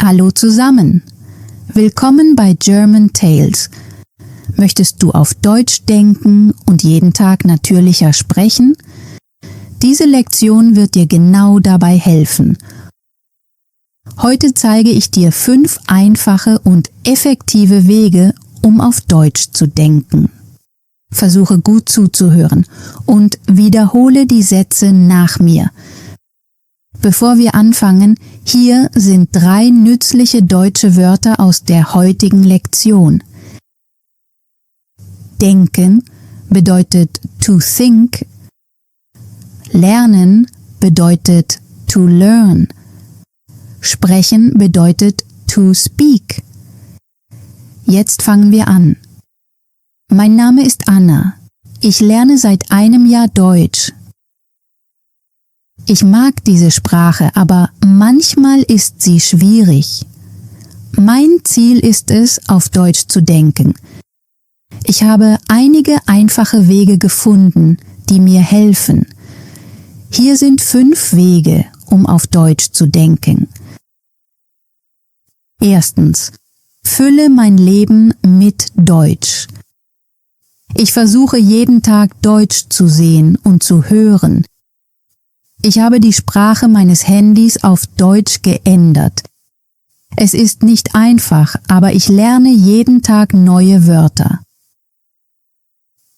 Hallo zusammen! Willkommen bei German Tales. Möchtest du auf Deutsch denken und jeden Tag natürlicher sprechen? Diese Lektion wird dir genau dabei helfen. Heute zeige ich dir 5 einfache und effektive Wege, um auf Deutsch zu denken. Versuche gut zuzuhören und wiederhole die Sätze nach mir. Bevor wir anfangen, hier sind 3 nützliche deutsche Wörter aus der heutigen Lektion. Denken bedeutet to think. Lernen bedeutet to learn. Sprechen bedeutet to speak. Jetzt fangen wir an. Mein Name ist Anna. Ich lerne seit einem Jahr Deutsch. Ich mag diese Sprache, aber manchmal ist sie schwierig. Mein Ziel ist es, auf Deutsch zu denken. Ich habe einige einfache Wege gefunden, die mir helfen. Hier sind 5 Wege, um auf Deutsch zu denken. Erstens. Fülle mein Leben mit Deutsch. Ich versuche jeden Tag Deutsch zu sehen und zu hören. Ich habe die Sprache meines Handys auf Deutsch geändert. Es ist nicht einfach, aber ich lerne jeden Tag neue Wörter.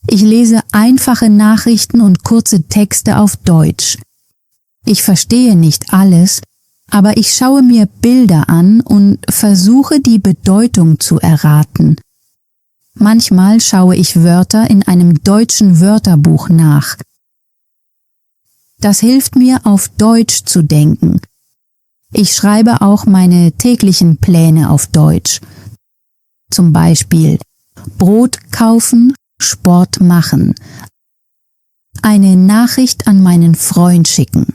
Ich lese einfache Nachrichten und kurze Texte auf Deutsch. Ich verstehe nicht alles, aber ich schaue mir Bilder an und versuche die Bedeutung zu erraten. Manchmal schaue ich Wörter in einem deutschen Wörterbuch nach. Das hilft mir, auf Deutsch zu denken. Ich schreibe auch meine täglichen Pläne auf Deutsch. Zum Beispiel Brot kaufen, Sport machen. Eine Nachricht an meinen Freund schicken.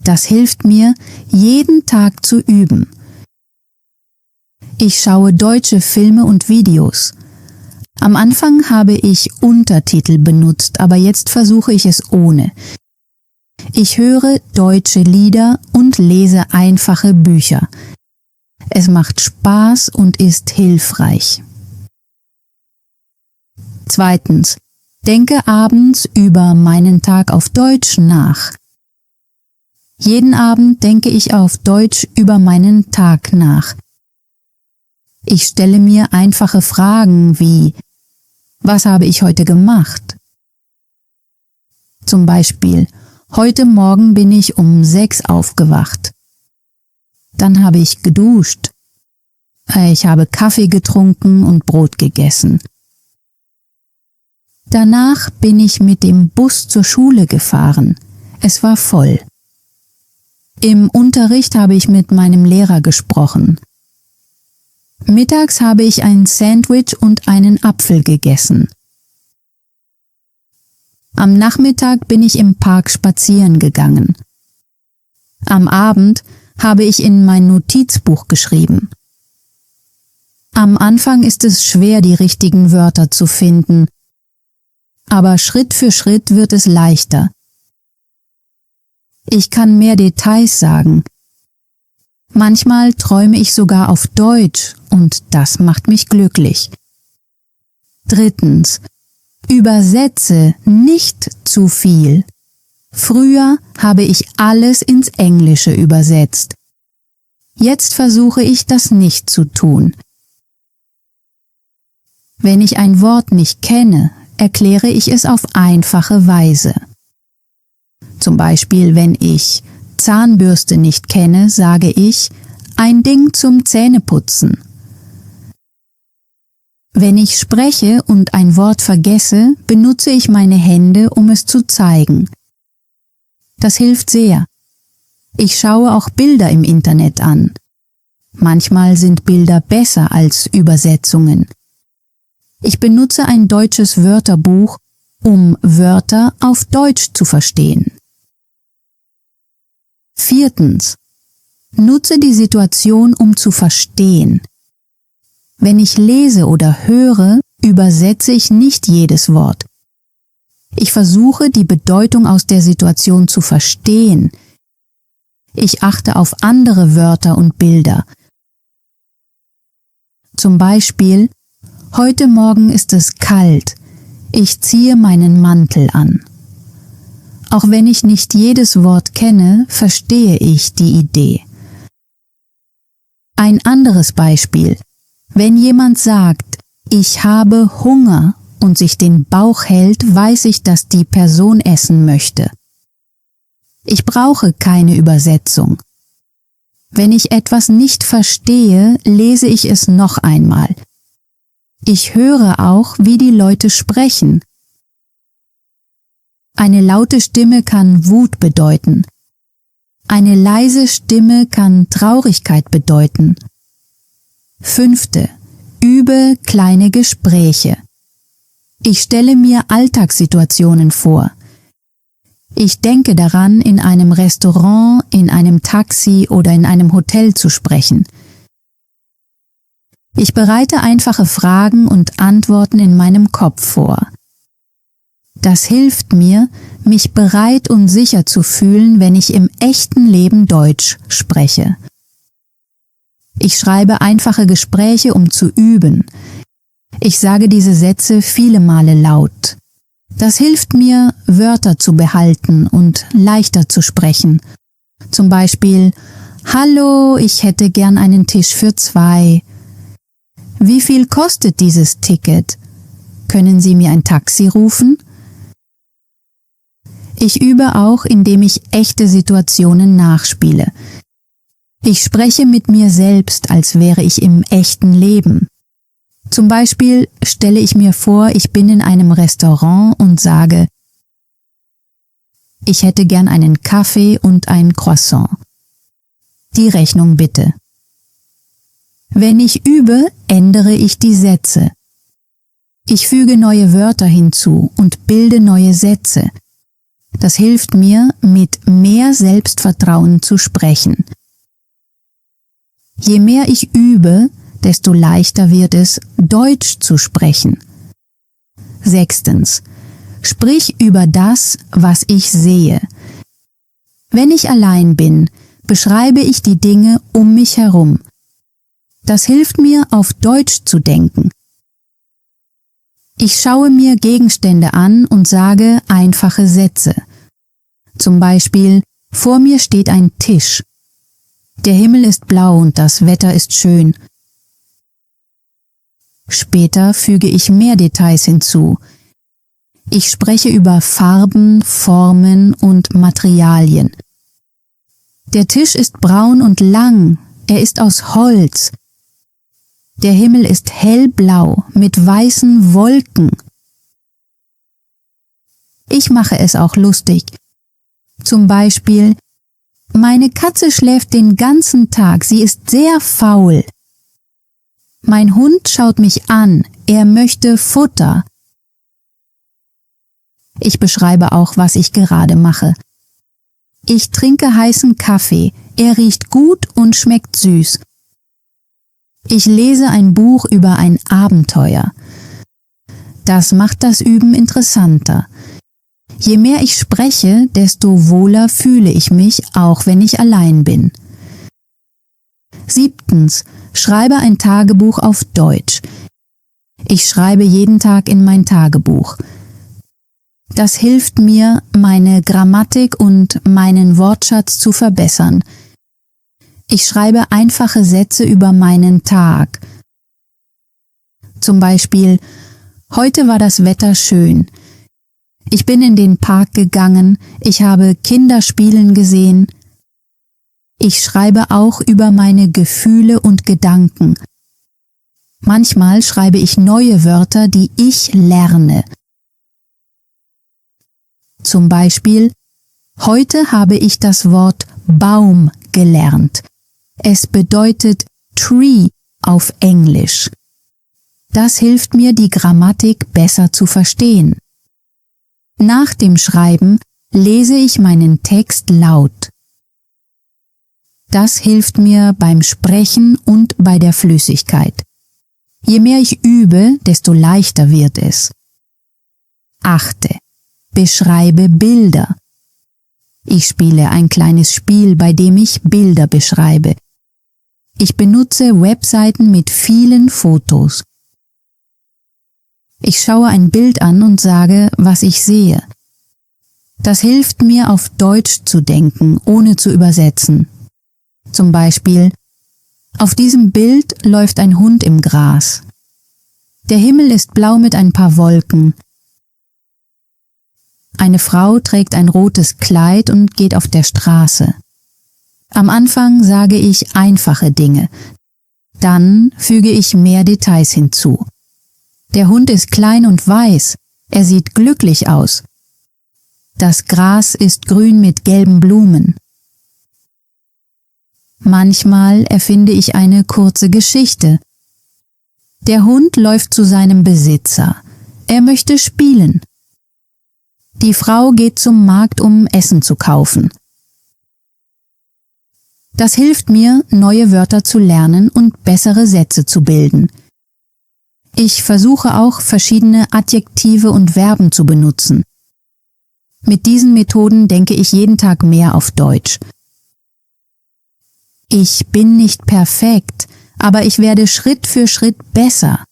Das hilft mir, jeden Tag zu üben. Ich schaue deutsche Filme und Videos. Am Anfang habe ich Untertitel benutzt, aber jetzt versuche ich es ohne. Ich höre deutsche Lieder und lese einfache Bücher. Es macht Spaß und ist hilfreich. Zweitens. Denke abends über meinen Tag auf Deutsch nach. Jeden Abend denke ich auf Deutsch über meinen Tag nach. Ich stelle mir einfache Fragen wie: Was habe ich heute gemacht? Zum Beispiel: Heute Morgen bin ich um 6 aufgewacht. Dann habe ich geduscht. Ich habe Kaffee getrunken und Brot gegessen. Danach bin ich mit dem Bus zur Schule gefahren. Es war voll. Im Unterricht habe ich mit meinem Lehrer gesprochen. Mittags habe ich ein Sandwich und einen Apfel gegessen. Am Nachmittag bin ich im Park spazieren gegangen. Am Abend habe ich in mein Notizbuch geschrieben. Am Anfang ist es schwer, die richtigen Wörter zu finden, aber Schritt für Schritt wird es leichter. Ich kann mehr Details sagen. Manchmal träume ich sogar auf Deutsch und das macht mich glücklich. Drittens. Übersetze nicht zu viel. Früher habe ich alles ins Englische übersetzt. Jetzt versuche ich, das nicht zu tun. Wenn ich ein Wort nicht kenne, erkläre ich es auf einfache Weise. Zum Beispiel, wenn ich Zahnbürste nicht kenne, sage ich ein Ding zum Zähneputzen. Wenn ich spreche und ein Wort vergesse, benutze ich meine Hände, um es zu zeigen. Das hilft sehr. Ich schaue auch Bilder im Internet an. Manchmal sind Bilder besser als Übersetzungen. Ich benutze ein deutsches Wörterbuch, um Wörter auf Deutsch zu verstehen. Viertens. Nutze die Situation, um zu verstehen. Wenn ich lese oder höre, übersetze ich nicht jedes Wort. Ich versuche, die Bedeutung aus der Situation zu verstehen. Ich achte auf andere Wörter und Bilder. Zum Beispiel: Heute Morgen ist es kalt. Ich ziehe meinen Mantel an. Auch wenn ich nicht jedes Wort kenne, verstehe ich die Idee. Ein anderes Beispiel: Wenn jemand sagt, ich habe Hunger und sich den Bauch hält, weiß ich, dass die Person essen möchte. Ich brauche keine Übersetzung. Wenn ich etwas nicht verstehe, lese ich es noch einmal. Ich höre auch, wie die Leute sprechen. Eine laute Stimme kann Wut bedeuten. Eine leise Stimme kann Traurigkeit bedeuten. 5. Übe kleine Gespräche. Ich stelle mir Alltagssituationen vor. Ich denke daran, in einem Restaurant, in einem Taxi oder in einem Hotel zu sprechen. Ich bereite einfache Fragen und Antworten in meinem Kopf vor. Das hilft mir, mich bereit und sicher zu fühlen, wenn ich im echten Leben Deutsch spreche. Ich schreibe einfache Gespräche, um zu üben. Ich sage diese Sätze viele Male laut. Das hilft mir, Wörter zu behalten und leichter zu sprechen. Zum Beispiel: Hallo, ich hätte gern einen Tisch für 2. Wie viel kostet dieses Ticket? Können Sie mir ein Taxi rufen? Ich übe auch, indem ich echte Situationen nachspiele. Ich spreche mit mir selbst, als wäre ich im echten Leben. Zum Beispiel stelle ich mir vor, ich bin in einem Restaurant und sage: Ich hätte gern einen Kaffee und ein Croissant. Die Rechnung bitte. Wenn ich übe, ändere ich die Sätze. Ich füge neue Wörter hinzu und bilde neue Sätze. Das hilft mir, mit mehr Selbstvertrauen zu sprechen. Je mehr ich übe, desto leichter wird es, Deutsch zu sprechen. 6. Sprich über das, was ich sehe. Wenn ich allein bin, beschreibe ich die Dinge um mich herum. Das hilft mir, auf Deutsch zu denken. Ich schaue mir Gegenstände an und sage einfache Sätze. Zum Beispiel: Vor mir steht ein Tisch. Der Himmel ist blau und das Wetter ist schön. Später füge ich mehr Details hinzu. Ich spreche über Farben, Formen und Materialien. Der Tisch ist braun und lang, er ist aus Holz. Der Himmel ist hellblau mit weißen Wolken. Ich mache es auch lustig. Zum Beispiel: Meine Katze schläft den ganzen Tag, sie ist sehr faul. Mein Hund schaut mich an, er möchte Futter. Ich beschreibe auch, was ich gerade mache. Ich trinke heißen Kaffee, er riecht gut und schmeckt süß. Ich lese ein Buch über ein Abenteuer. Das macht das Üben interessanter. Je mehr ich spreche, desto wohler fühle ich mich, auch wenn ich allein bin. 7. Schreibe ein Tagebuch auf Deutsch. Ich schreibe jeden Tag in mein Tagebuch. Das hilft mir, meine Grammatik und meinen Wortschatz zu verbessern. Ich schreibe einfache Sätze über meinen Tag. Zum Beispiel: Heute war das Wetter schön. Ich bin in den Park gegangen, ich habe Kinder spielen gesehen. Ich schreibe auch über meine Gefühle und Gedanken. Manchmal schreibe ich neue Wörter, die ich lerne. Zum Beispiel: Heute habe ich das Wort Baum gelernt. Es bedeutet Tree auf Englisch. Das hilft mir, die Grammatik besser zu verstehen. Nach dem Schreiben lese ich meinen Text laut. Das hilft mir beim Sprechen und bei der Flüssigkeit. Je mehr ich übe, desto leichter wird es. 8. Beschreibe Bilder. Ich spiele ein kleines Spiel, bei dem ich Bilder beschreibe. Ich benutze Webseiten mit vielen Fotos. Ich schaue ein Bild an und sage, was ich sehe. Das hilft mir, auf Deutsch zu denken, ohne zu übersetzen. Zum Beispiel: Auf diesem Bild läuft ein Hund im Gras. Der Himmel ist blau mit ein paar Wolken. Eine Frau trägt ein rotes Kleid und geht auf der Straße. Am Anfang sage ich einfache Dinge. Dann füge ich mehr Details hinzu. Der Hund ist klein und weiß. Er sieht glücklich aus. Das Gras ist grün mit gelben Blumen. Manchmal erfinde ich eine kurze Geschichte. Der Hund läuft zu seinem Besitzer. Er möchte spielen. Die Frau geht zum Markt, um Essen zu kaufen. Das hilft mir, neue Wörter zu lernen und bessere Sätze zu bilden. Ich versuche auch, verschiedene Adjektive und Verben zu benutzen. Mit diesen Methoden denke ich jeden Tag mehr auf Deutsch. Ich bin nicht perfekt, aber ich werde Schritt für Schritt besser.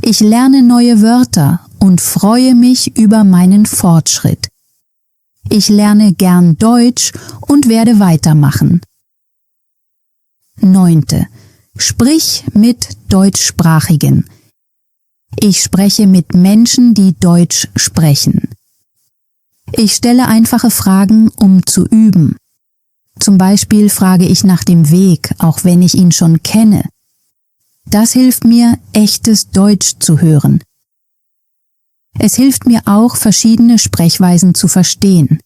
Ich lerne neue Wörter und freue mich über meinen Fortschritt. Ich lerne gern Deutsch und werde weitermachen. 9. Sprich mit Deutschsprachigen. Ich spreche mit Menschen, die Deutsch sprechen. Ich stelle einfache Fragen, um zu üben. Zum Beispiel frage ich nach dem Weg, auch wenn ich ihn schon kenne. Das hilft mir, echtes Deutsch zu hören. Es hilft mir auch, verschiedene Sprechweisen zu verstehen.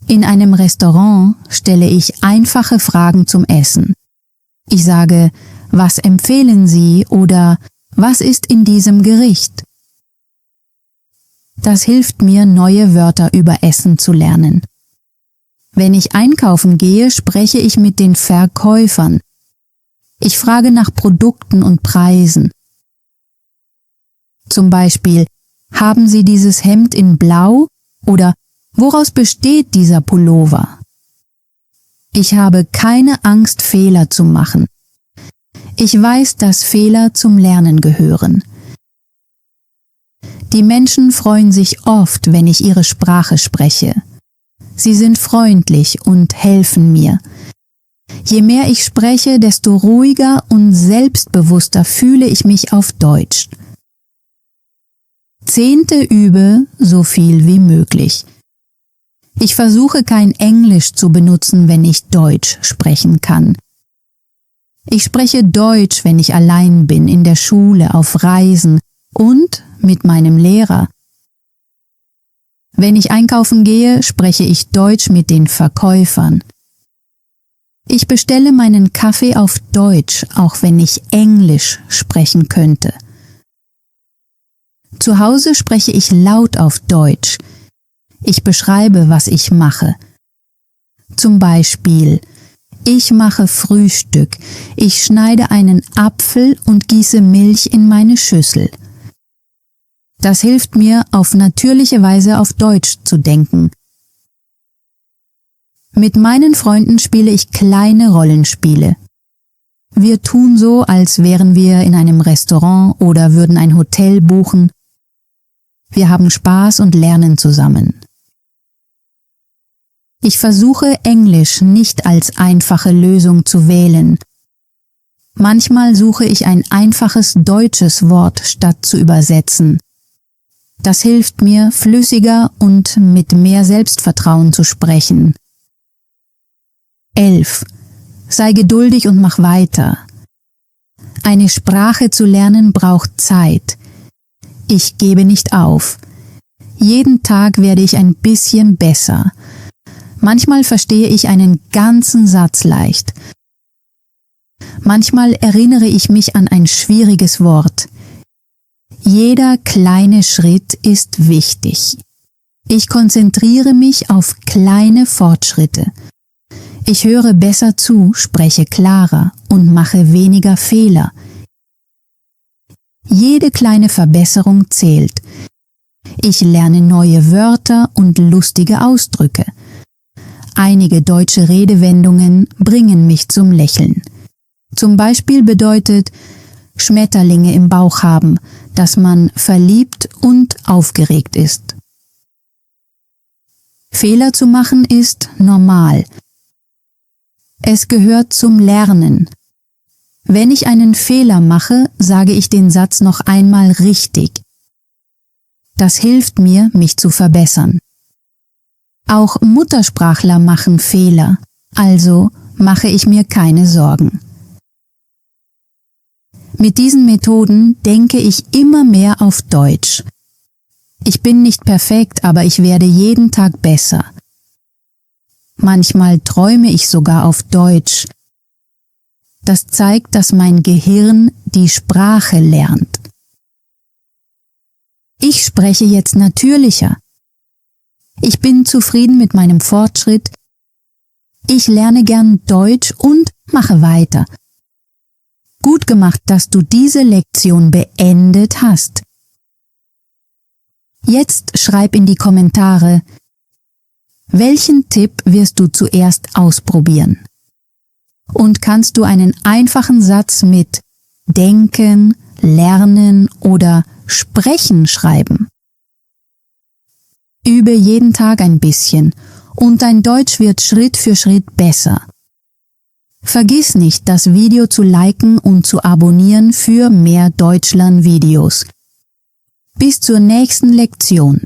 In einem Restaurant stelle ich einfache Fragen zum Essen. Ich sage, was empfehlen Sie oder was ist in diesem Gericht? Das hilft mir, neue Wörter über Essen zu lernen. Wenn ich einkaufen gehe, spreche ich mit den Verkäufern. Ich frage nach Produkten und Preisen. Zum Beispiel: Haben Sie dieses Hemd in Blau? Oder woraus besteht dieser Pullover? Ich habe keine Angst, Fehler zu machen. Ich weiß, dass Fehler zum Lernen gehören. Die Menschen freuen sich oft, wenn ich ihre Sprache spreche. Sie sind freundlich und helfen mir. Je mehr ich spreche, desto ruhiger und selbstbewusster fühle ich mich auf Deutsch. 10. Übe so viel wie möglich. Ich versuche kein Englisch zu benutzen, wenn ich Deutsch sprechen kann. Ich spreche Deutsch, wenn ich allein bin, in der Schule, auf Reisen und mit meinem Lehrer. Wenn ich einkaufen gehe, spreche ich Deutsch mit den Verkäufern. Ich bestelle meinen Kaffee auf Deutsch, auch wenn ich Englisch sprechen könnte. Zu Hause spreche ich laut auf Deutsch. Ich beschreibe, was ich mache. Zum Beispiel: Ich mache Frühstück. Ich schneide einen Apfel und gieße Milch in meine Schüssel. Das hilft mir, auf natürliche Weise auf Deutsch zu denken. Mit meinen Freunden spiele ich kleine Rollenspiele. Wir tun so, als wären wir in einem Restaurant oder würden ein Hotel buchen. Wir haben Spaß und lernen zusammen. Ich versuche, Englisch nicht als einfache Lösung zu wählen. Manchmal suche ich ein einfaches deutsches Wort, statt zu übersetzen. Das hilft mir, flüssiger und mit mehr Selbstvertrauen zu sprechen. 11. Sei geduldig und mach weiter. Eine Sprache zu lernen braucht Zeit. Ich gebe nicht auf. Jeden Tag werde ich ein bisschen besser. Manchmal verstehe ich einen ganzen Satz leicht. Manchmal erinnere ich mich an ein schwieriges Wort. Jeder kleine Schritt ist wichtig. Ich konzentriere mich auf kleine Fortschritte. Ich höre besser zu, spreche klarer und mache weniger Fehler. Jede kleine Verbesserung zählt. Ich lerne neue Wörter und lustige Ausdrücke. einige deutsche Redewendungen bringen mich zum Lächeln. Zum Beispiel bedeutet Schmetterlinge im Bauch haben, dass man verliebt und aufgeregt ist. Fehler zu machen ist normal. Es gehört zum Lernen. Wenn ich einen Fehler mache, sage ich den Satz noch einmal richtig. Das hilft mir, mich zu verbessern. Auch Muttersprachler machen Fehler, also mache ich mir keine Sorgen. Mit diesen Methoden denke ich immer mehr auf Deutsch. Ich bin nicht perfekt, aber ich werde jeden Tag besser. Manchmal träume ich sogar auf Deutsch. Das zeigt, dass mein Gehirn die Sprache lernt. Ich spreche jetzt natürlicher. Ich bin zufrieden mit meinem Fortschritt. Ich lerne gern Deutsch und mache weiter. Gut gemacht, dass du diese Lektion beendet hast. Jetzt schreib in die Kommentare, welchen Tipp wirst du zuerst ausprobieren? Und kannst du einen einfachen Satz mit denken, lernen oder sprechen schreiben? Übe jeden Tag ein bisschen und dein Deutsch wird Schritt für Schritt besser. Vergiss nicht, das Video zu liken und zu abonnieren für mehr Deutschlern-Videos. Bis zur nächsten Lektion.